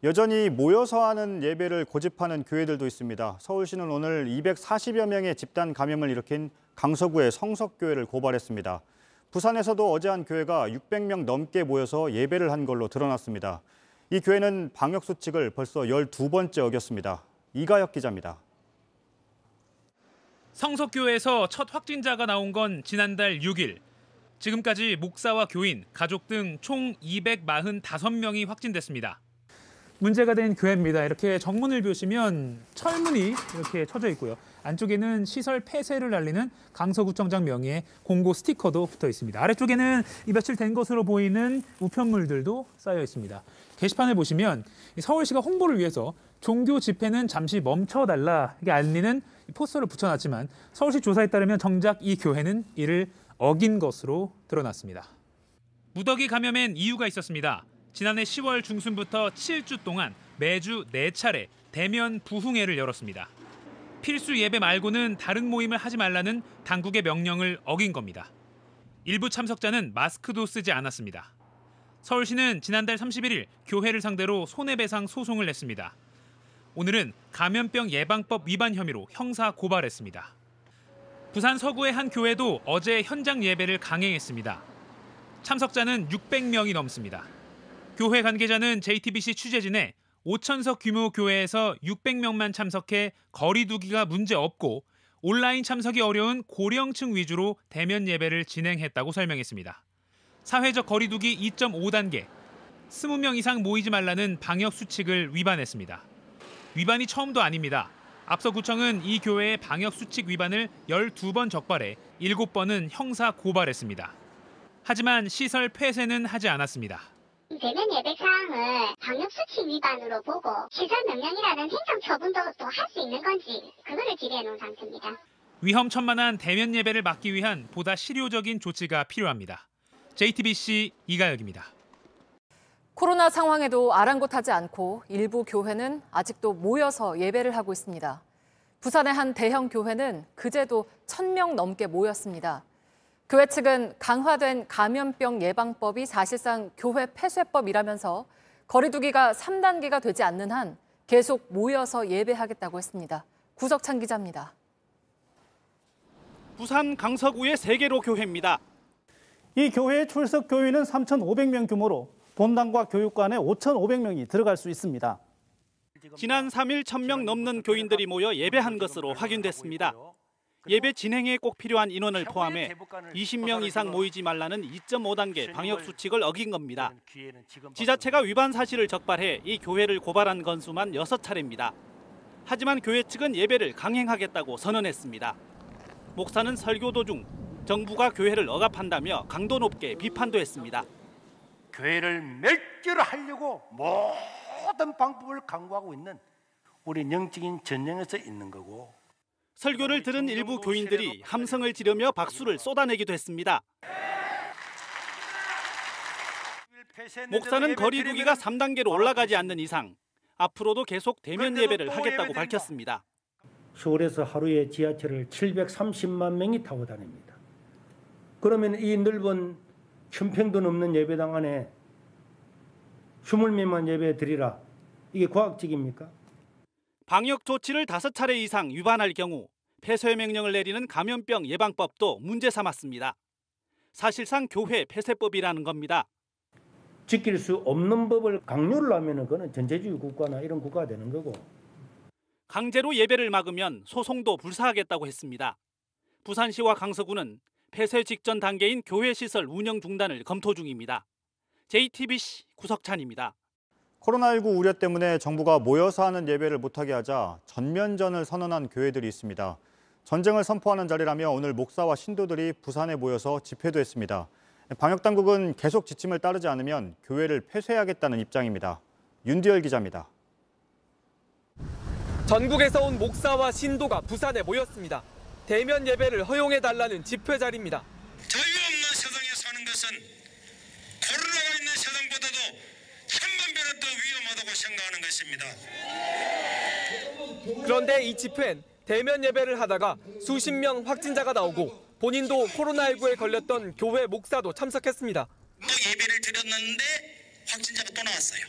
여전히 모여서 하는 예배를 고집하는 교회들도 있습니다. 서울시는 오늘 240여 명의 집단 감염을 일으킨 강서구의 성석교회를 고발했습니다. 부산에서도 어제 한 교회가 600명 넘게 모여서 예배를 한 걸로 드러났습니다. 이 교회는 방역수칙을 벌써 12번째 어겼습니다. 이가혁 기자입니다. 성석교회에서 첫 확진자가 나온 건 지난달 6일. 지금까지 목사와 교인, 가족 등 총 245명이 확진됐습니다. 문제가 된 교회입니다. 이렇게 정문을 보시면 철문이 이렇게 쳐져 있고요. 안쪽에는 시설 폐쇄를 알리는 강서구청장 명의의 공고 스티커도 붙어 있습니다. 아래쪽에는 이 며칠 된 것으로 보이는 우편물들도 쌓여 있습니다. 게시판을 보시면 서울시가 홍보를 위해서 종교 집회는 잠시 멈춰달라 이게 알리는 포스터를 붙여놨지만 서울시 조사에 따르면 정작 이 교회는 이를 어긴 것으로 드러났습니다. 무더기 감염엔 이유가 있었습니다. 지난해 10월 중순부터 7주 동안 매주 4차례 대면 부흥회를 열었습니다. 필수 예배 말고는 다른 모임을 하지 말라는 당국의 명령을 어긴 겁니다. 일부 참석자는 마스크도 쓰지 않았습니다. 서울시는 지난달 31일 교회를 상대로 손해배상 소송을 냈습니다. 오늘은 감염병 예방법 위반 혐의로 형사 고발했습니다. 부산 서구의 한 교회도 어제 현장 예배를 강행했습니다. 참석자는 600명이 넘습니다. 교회 관계자는 JTBC 취재진에 5,000석 규모 교회에서 600명만 참석해 거리 두기가 문제 없고 온라인 참석이 어려운 고령층 위주로 대면 예배를 진행했다고 설명했습니다. 사회적 거리 두기 2.5단계, 20명 이상 모이지 말라는 방역 수칙을 위반했습니다. 위반이 처음도 아닙니다. 앞서 구청은 이 교회의 방역 수칙 위반을 12번 적발해 7번은 형사 고발했습니다. 하지만 시설 폐쇄는 하지 않았습니다. 대면 예배 사항을 방역수칙 위반으로 보고 시설 명령이라는 행정 처분도 또 할 수 있는 건지 그거를 질의해 놓은 상태입니다. 위험천만한 대면 예배를 막기 위한 보다 실효적인 조치가 필요합니다. JTBC 이가혁입니다. 코로나 상황에도 아랑곳하지 않고 일부 교회는 아직도 모여서 예배를 하고 있습니다. 부산의 한 대형 교회는 그제도 1,000명 넘게 모였습니다. 교회 측은 강화된 감염병 예방법이 사실상 교회 폐쇄법이라면서 거리 두기가 3단계가 되지 않는 한 계속 모여서 예배하겠다고 했습니다. 구석찬 기자입니다. 부산 강서구의 세계로 교회입니다. 이 교회의 출석 교인은 3,500명 규모로 본당과 교육관에 5,500명이 들어갈 수 있습니다. 지난 3일 1,000명 넘는 교인들이 모여 예배한 것으로 확인됐습니다. 예배 진행에 꼭 필요한 인원을 포함해 20명 이상 모이지 말라는 2.5단계 방역 수칙을 어긴 겁니다. 지자체가 위반 사실을 적발해 이 교회를 고발한 건수만 6차례입니다. 하지만 교회 측은 예배를 강행하겠다고 선언했습니다. 목사는 설교 도중 정부가 교회를 억압한다며 강도 높게 비판도 했습니다. 교회를 멸절을 하려고 모든 방법을 강구하고 있는 우리 영적인 전쟁에서 있는 거고. 설교를 들은 일부 교인들이 함성을 지르며 박수를 쏟아내기도 했습니다. 목사는 거리 두기가 3단계로 올라가지 않는 이상 앞으로도 계속 대면 예배를 하겠다고 밝혔습니다. 서울에서 하루에 지하철을 730만 명이 타고 다닙니다. 그러면 이 넓은 천평도 넘는 예배당 안에 20명만 예배 드리라. 이게 과학적입니까? 방역 조치를 5차례 이상 위반할 경우 폐쇄 명령을 내리는 감염병 예방법도 문제 삼았습니다. 사실상 교회 폐쇄법이라는 겁니다. 지킬 수 없는 법을 강요를 하면 그건 전체주의 국가나 이런 국가가 되는 거고. 강제로 예배를 막으면 소송도 불사하겠다고 했습니다. 부산시와 강서구는 폐쇄 직전 단계인 교회 시설 운영 중단을 검토 중입니다. JTBC 구석찬입니다. 코로나19 우려 때문에 정부가 모여서 하는 예배를 못하게 하자 전면전을 선언한 교회들이 있습니다. 전쟁을 선포하는 자리라며 오늘 목사와 신도들이 부산에 모여서 집회도 했습니다. 방역당국은 계속 지침을 따르지 않으면 교회를 폐쇄하겠다는 입장입니다. 윤디열 기자입니다. 전국에서 온 목사와 신도가 부산에 모였습니다. 대면 예배를 허용해달라는 집회 자리입니다. 자유 없는 세상에 사는 것은 코로나가 있는 세상보다도 천만 배는 더 위험하다고 생각하는 것입니다. 그런데 이 집회엔 대면 예배를 하다가 수십 명 확진자가 나오고 본인도 코로나19에 걸렸던 교회 목사도 참석했습니다. 예배를 드렸는데 확진자가 또 나왔어요.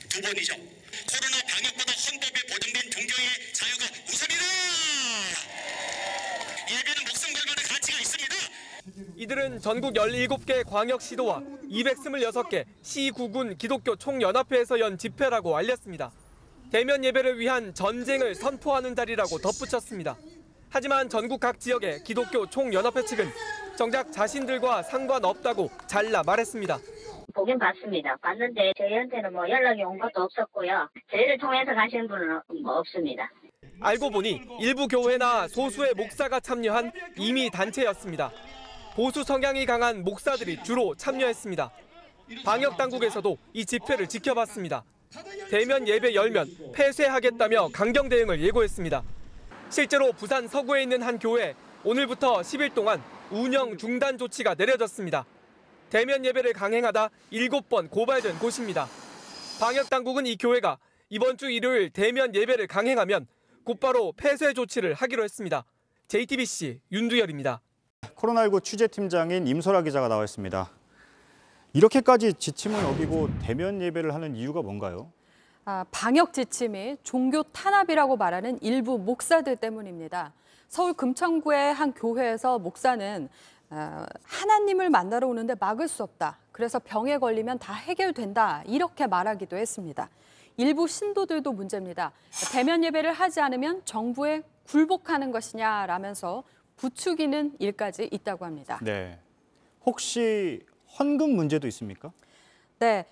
두 두 번이죠. 코로나 방역보다 헌법에 보장된 종교의 자유가 우선이다. 예배는 목숨 걸 만한 가치가 있습니다. 이들은 전국 17개 광역시도와 226개 시구군 기독교 총연합회에서 연 집회라고 알렸습니다. 대면 예배를 위한 전쟁을 선포하는 자리라고 덧붙였습니다. 하지만 전국 각 지역의 기독교 총연합회 측은 정작 자신들과 상관없다고 잘라 말했습니다. 보긴 봤습니다. 봤는데 저희한테는 연락이 온 것도 없었고요. 저희를 통해서 가시는 분은 없습니다. 알고 보니 일부 교회나 소수의 목사가 참여한 임의 단체였습니다. 보수 성향이 강한 목사들이 주로 참여했습니다. 방역 당국에서도 이 집회를 지켜봤습니다. 대면 예배 열면 폐쇄하겠다며 강경 대응을 예고했습니다. 실제로 부산 서구에 있는 한 교회 오늘부터 10일 동안 운영 중단 조치가 내려졌습니다. 대면 예배를 강행하다 7번 고발된 곳입니다. 방역 당국은 이 교회가 이번 주 일요일 대면 예배를 강행하면 곧바로 폐쇄 조치를 하기로 했습니다. JTBC 윤두열입니다. 코로나19 취재팀장인 임소라 기자가 나와 있습니다. 이렇게까지 지침을 어기고 대면 예배를 하는 이유가 뭔가요? 방역 지침이 종교 탄압이라고 말하는 일부 목사들 때문입니다. 서울 금천구의 한 교회에서 목사는 하나님을 만나러 오는데 막을 수 없다. 그래서 병에 걸리면 다 해결된다. 이렇게 말하기도 했습니다. 일부 신도들도 문제입니다. 대면 예배를 하지 않으면 정부에 굴복하는 것이냐라면서 부추기는 일까지 있다고 합니다. 네. 혹시 헌금 문제도 있습니까? 네,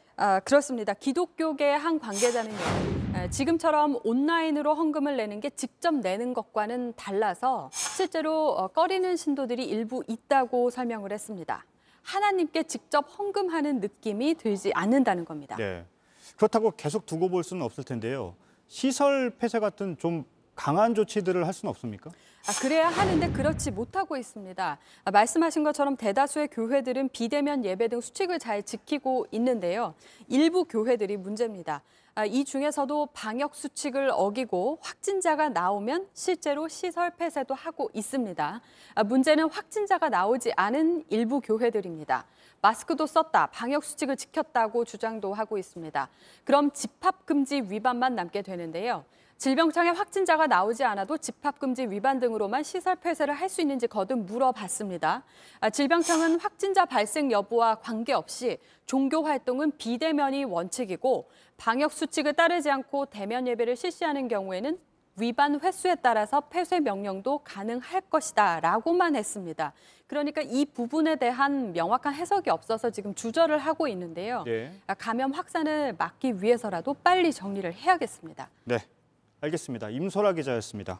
그렇습니다. 기독교계의 한 관계자는요. 지금처럼 온라인으로 헌금을 내는 게 직접 내는 것과는 달라서 실제로 꺼리는 신도들이 일부 있다고 설명을 했습니다. 하나님께 직접 헌금하는 느낌이 들지 않는다는 겁니다. 네. 그렇다고 계속 두고 볼 수는 없을 텐데요. 시설 폐쇄 같은 좀 강한 조치들을 할 수는 없습니까? 그래야 하는데 그렇지 못하고 있습니다. 말씀하신 것처럼 대다수의 교회들은 비대면 예배 등 수칙을 잘 지키고 있는데요. 일부 교회들이 문제입니다. 이 중에서도 방역 수칙을 어기고 확진자가 나오면 실제로 시설 폐쇄도 하고 있습니다. 문제는 확진자가 나오지 않은 일부 교회들입니다. 마스크도 썼다, 방역 수칙을 지켰다고 주장도 하고 있습니다. 그럼 집합금지 위반만 남게 되는데요. 질병청에 확진자가 나오지 않아도 집합금지 위반 등으로만 시설 폐쇄를 할 수 있는지 거듭 물어봤습니다. 질병청은 확진자 발생 여부와 관계없이 종교 활동은 비대면이 원칙이고 방역 수칙을 따르지 않고 대면 예배를 실시하는 경우에는 위반 횟수에 따라서 폐쇄 명령도 가능할 것이다 라고만 했습니다. 그러니까 이 부분에 대한 명확한 해석이 없어서 지금 주저를 하고 있는데요. 네. 감염 확산을 막기 위해서라도 빨리 정리를 해야겠습니다. 네, 알겠습니다. 임소라 기자였습니다.